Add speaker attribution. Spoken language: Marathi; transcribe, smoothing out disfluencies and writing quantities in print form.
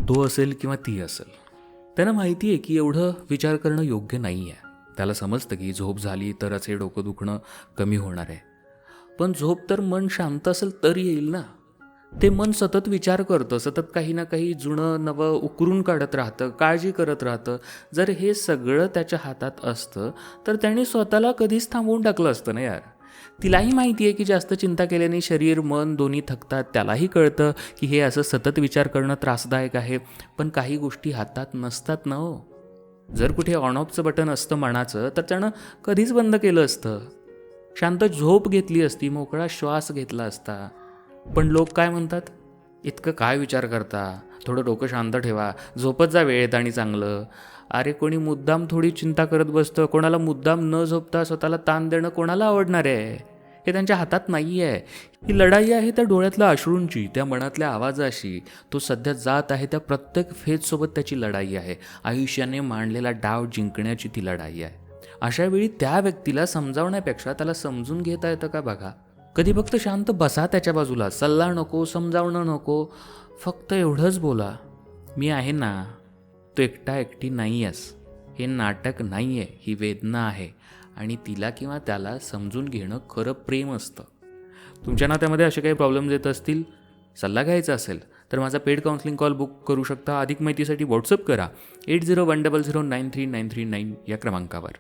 Speaker 1: तो असेल किंवा ती असेल, त्यांना माहिती आहे की एवढं विचार करणं योग्य नाही आहे. त्याला समजतं की झोप झाली तरच हे डोकं दुखणं कमी होणार आहे. पण झोप तर मन शांत असेल तर येईल ना. ते मन सतत विचार करतं, सतत काही ना काही जुनं नवं उकरून काढत राहतं, काळजी करत राहतं. जर हे सगळं त्याच्या हातात असतं तर त्याने स्वतःला कधीच थांबवून टाकलं असतं ना यार. तिलाही माहिती आहे की जास्त चिंता केल्याने शरीर मन दोन्ही थकतात. त्यालाही कळतं की हे असं सतत विचार करणं त्रासदायक आहे. पण काही गोष्टी हातात नसतात ना हो. जर कुठे ऑन ऑफचं बटन असतं मनाचं तर त्यानं कधीच बंद केलं असतं. शांत झोप घेतली असती, मोकळा श्वास घेतला असता. पण लोक काय म्हणतात, इतकं काय विचार करता, थोडं डोकं शांत ठेवा, झोपत जा वेळेत आणि चांगलं. अरे कोणी मुद्दाम थोडी चिंता करत बसतं. कोणाला मुद्दाम न झोपता स्वतःला ताण देणं कोणाला आवडणार आहे? हे त्यांच्या हातात नाही आहे. ही लढाई आहे त्या डोळ्यातल्या अश्रूंची, त्या मनातल्या आवाजाशी. तो सध्या जात आहे त्या प्रत्येक फेजसोबत त्याची लढाई आहे. आयुष्याने मांडलेला डाव जिंकण्याची ती लढाई आहे. अशा वेळी त्या व्यक्तीला समजावण्यापेक्षा त्याला समजून घेता येतं का बघा. कधी फक्त शांत बसा त्याच्या बाजूला. सल्ला नको, समजावणं नको, फक्त एवढंच बोला, मी आहे ना, तू एकटा एकटी नाही आहेस. हे नाटक नाही आहे, ही वेदना आहे. आणि तिला किंवा त्याला समजून घेणं खरं प्रेम असतं. तुमच्या नात्यामध्ये असे काही प्रॉब्लेम्स येत असतील, सल्ला घ्यायचा असेल तर माझा पेड काउन्सिलिंग कॉल बुक करू शकता. अधिक माहितीसाठी व्हॉट्सअप करा 8010093939 या क्रमांकावर.